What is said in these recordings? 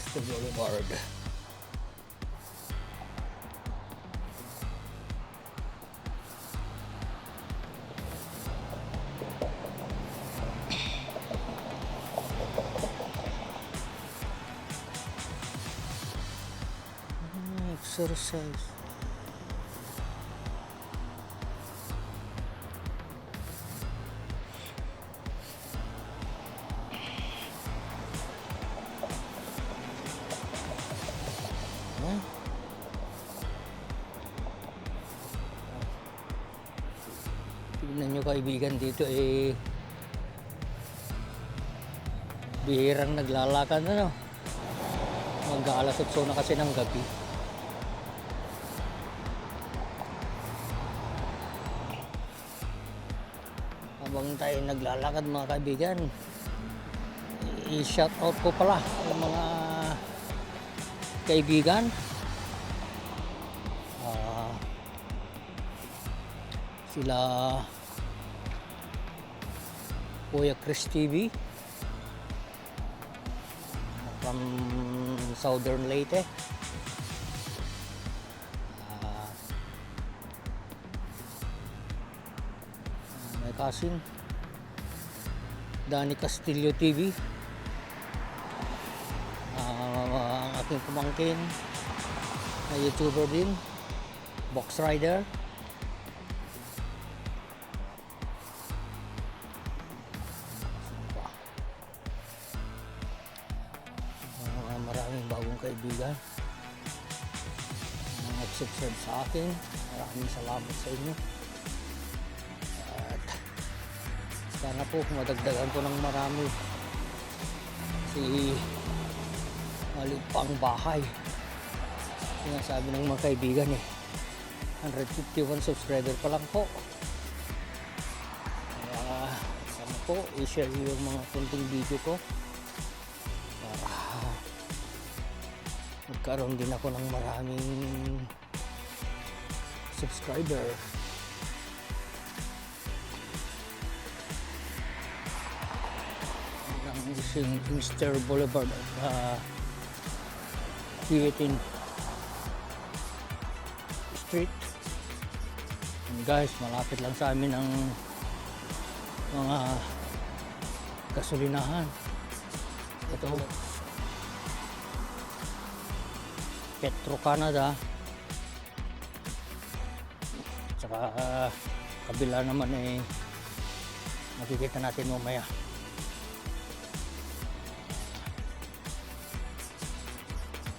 Este Boulevard. Exercise. Tignan nyo kaibigan, dito bihirang naglalakad ano. Mag-aalas 8 na kasi ng gabi. Habang tayo naglalakad mga kaibigan, i-shout out ko pala yung mga kaibigan. Sila Kuya Chris TV from Southern Leyte, my cousin Danny Castillo TV, ang aking pamangkin na YouTuber din, Box Rider. Maraming bagong kaibigan na nag-subscribe sa akin. Maraming salamat sa inyo. At sana po madagdagan ko ng marami si maliit pa ang bahay. Sinasabi ng mga kaibigan 151 subscriber pa lang po. Sana po i-share yung mga kunting video ko magkaroon din ako ng maraming subscriber. Ang isang Mr. Boulevard at Kiwitin Street. And guys, malapit lang sa amin ang mga gasolinahan. Ito Petro Canada, tsaka kabila naman makikita natin mamaya.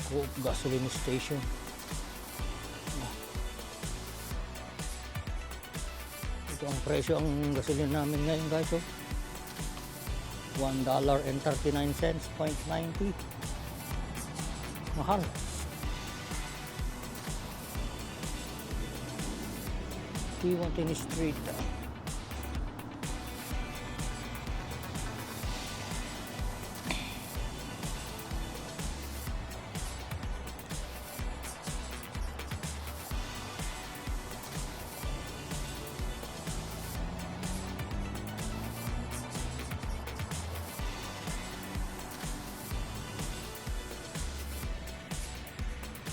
Coop Gasoline Station. Ito ang presyo ang gasolina namin ngayon guys. $1.39.90. Mahal. Kiwitin Street.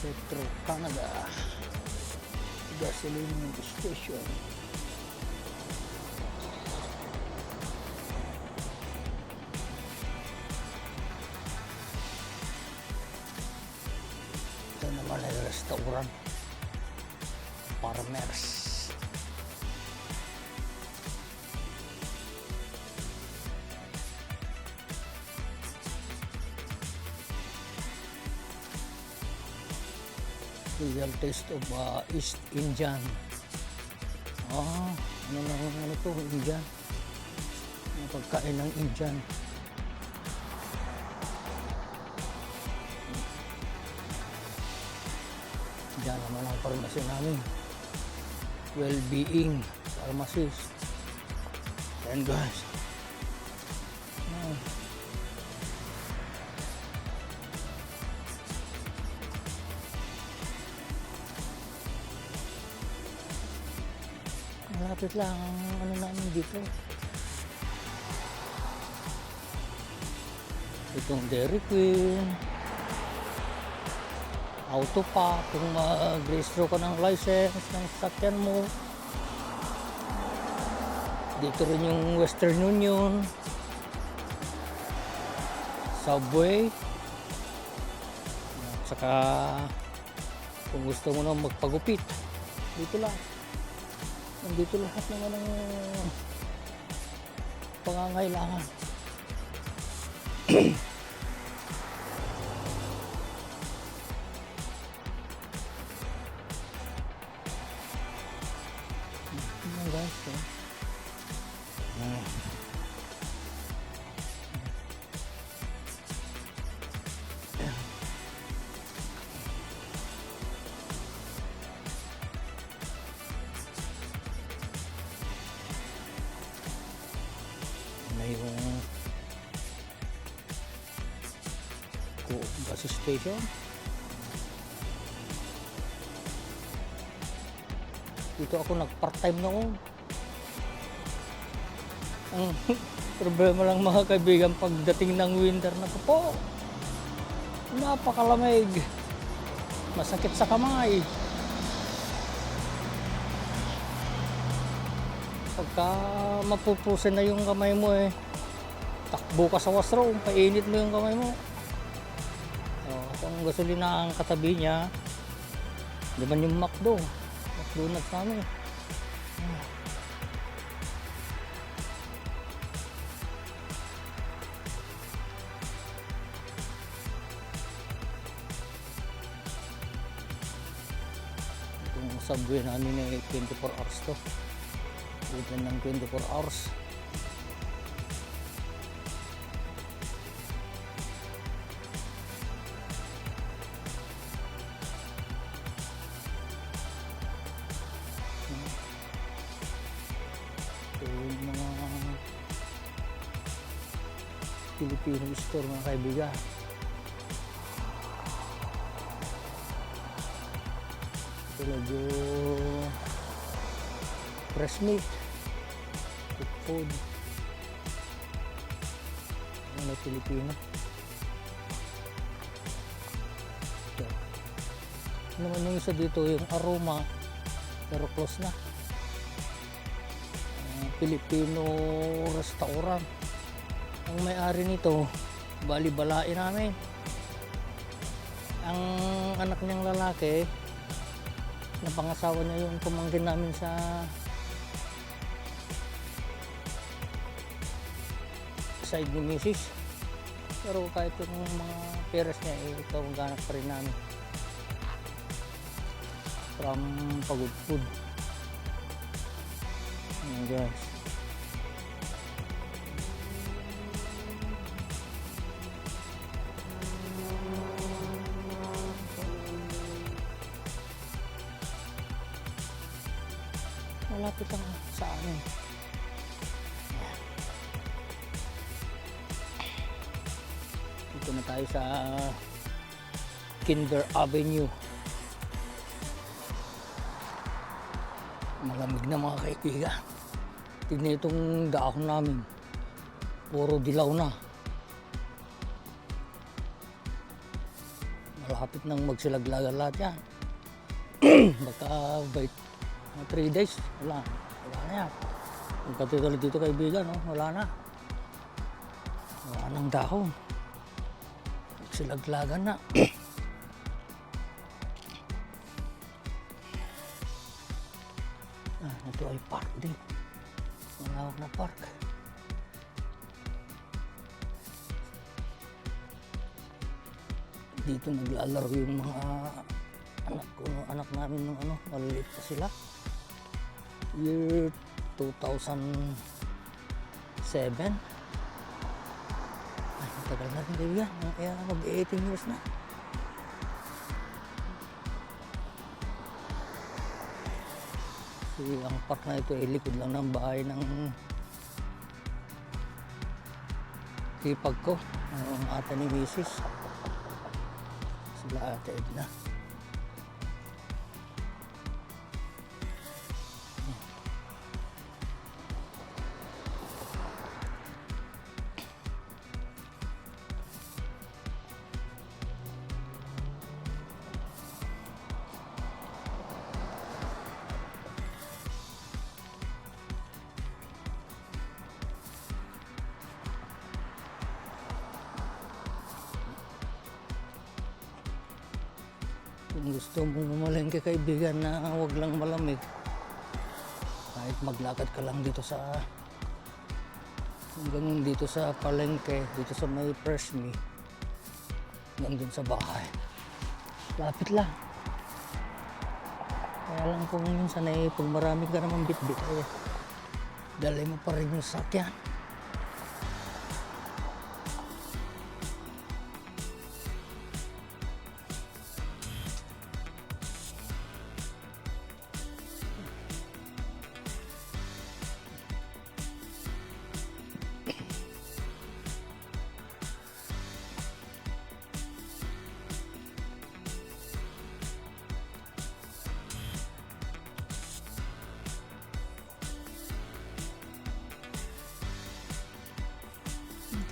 Petro Canada Gasoline Station. Ito naman ay restaurant Farmers. Real taste of East Indian. Ano to? Indian. Ang pagkain ng Indian. Diyan naman ang pharmacy namin. Well-being pharmacist. And guys, malapit lang ang ano namin dito. Itong Dairy Queen. auto pa, kung mag-rehistro ka ng license ng sasakyan mo. Dito rin yung Western Union, Subway, at saka kung gusto mo na magpagupit, dito lang. Nandito lahat naman ng pangangailangan. Ayan guys, na yung bus station. Dito ako nag-part-time noon. Ang problema lang mga kaibigan, pagdating ng winter na po, napakalamig. Masakit sa kamay. Pagka mapupusin na yung kamay mo takbo ka sa washroom, painit mo yung kamay mo. Kung gasolina ang katabi niya, naman yung McDonald's namin. Itong subway namin ay 24 hours to. Open ng 24 hours. Ito yung mga Filipino store mga kaibigan. Tulad yung fresh meat, cooked food, mga Pilipino. So, naman yung isa dito, yung Aroma, pero close na. Filipino restaurant. Ang may-ari nito, bali-balain namin. Ang anak niyang lalaki, napangasawa niya yung pamangkin namin sa side ni Mrs. Pero kahit yung mga peras niya, ito ang ganap pa rin namin. From Pagod Food. Ayan guys. Malapit lang sa amin. Dito na tayo sa Kinder Avenue. Malamig na mga kaibigan. Tignan itong dahon namin. Puro dilaw na. Malapit nang magsilaglagan lahat yan. Baka by 3 days, wala na yan. Yung katulad dito kaibigan, wala na. Wala nang dahon. Magsilaglagan na. Ito ay park din. Malawak na park. Dito naglalaro yung mga anak namin nung maliliit pa sila. Year 2007. Matagal na rin kaibigan. Kaya mag-18 years na. Kasi ang park na ito ay likod lang ng bahay ng hipag ko, ang ata ni Mrs. Sila Ate Edna. Kung gusto mong mamalengke kaibigan na wag lang malamig, kahit maglakad ka lang dito sa hanggang dito sa palengke, dito sa may Fresh Me, hanggang dun sa bahay. Lapit lang. Kaya lang kung minsan ay pag marami ka naman bitbit, eh, dali mo pa rin yung sakyan.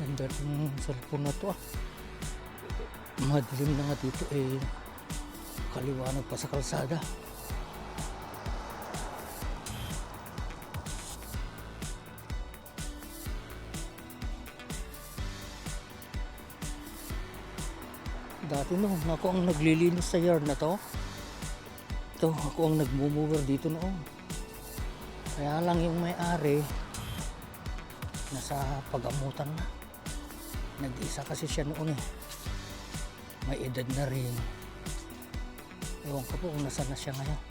Ganda ng cellphone na to ah. Madilim na nga dito eh. Kaliwanag pa sa kalsada. Dati no, ako ang naglilinis sa yard na to. Ito, ako ang nagmumuwer dito noon. Kaya lang yung may-ari nasa pag-amutan na. Nag-isa kasi siya noon eh. May edad na rin. Ewan ko po kung nasa na siya ngayon.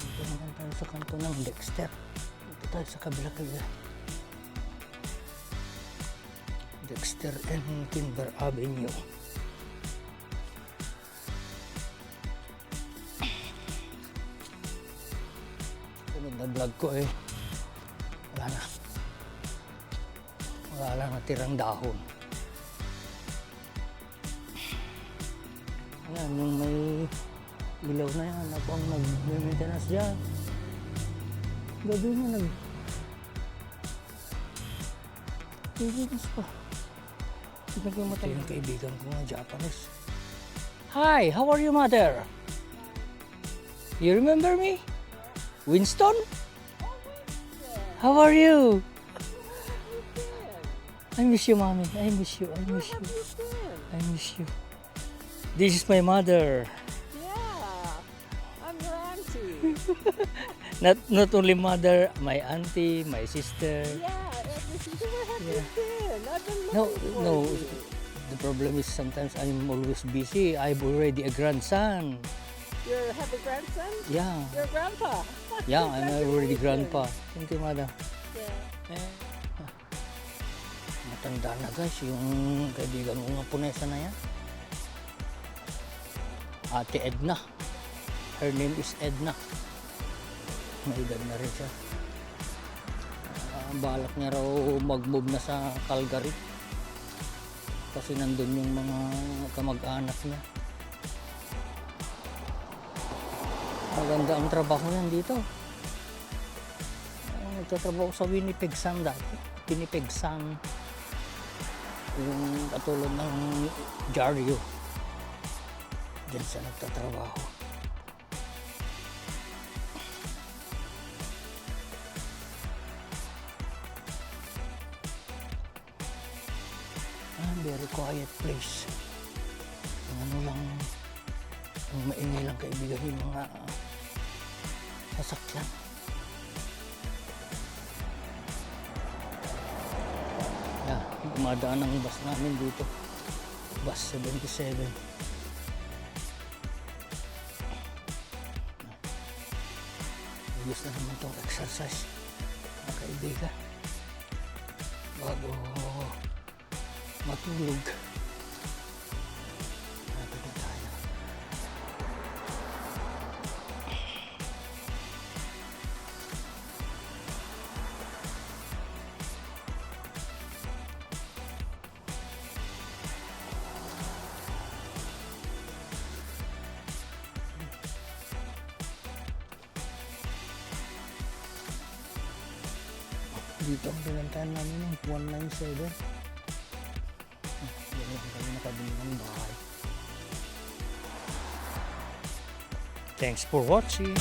Dito naman tayo sa kanto ng Dexter. Dito tayo sa kabila. Dexter and Timber Avenue. Sunod na vlog ko eh. Wala na natirang dahon. Ayan, yung may ilaw na yan. Ako ang nag-maintenance dyan. Gabi na nag-maintenance pa. Tignan ko yung mata yung kaibigan ko na Japanese. Hi, how are you, mother? You remember me? Winston? How are you? I miss you, mommy. I miss you. I miss you. I miss you. This is my mother. Yeah, I'm your auntie. Not only mother, my auntie, my sister. Yeah, everything. Where have you been? I've been No, looking for no. you. The problem is sometimes I'm always busy. I'm already a grandson. You have a grandson? Yeah. You're a grandpa. Yeah, I'm already Congratulations. grandpa. Thank you, madam. Yeah. Matanda na guys, yung kaibigan ko nga punesa na yan. Ate Edna. Her name is Edna. May edad na rin siya. Balak niya raw mag-move na sa Calgary. Kasi nandun yung mga kamag-anak niya. Maganda ang trabaho niyan dito. Nagtatrabaho sa Winnipeg Sun dati. Winnipeg Sun. Yung katulad ng Jario. Diyan siya nagtatrabaho. Very quiet place. Yung ano lang, yung maingay lang kaibigan yung mga sasakyan. Yeah, dumadaan ang bus namin dito. Bus 77. Ayos na naman itong exercise, mga kaibigan. Bago matulog. Lapit na tayo. Dito ang pinantahan namin ng 197. Kami nakabili ng bahay. Thanks for watching.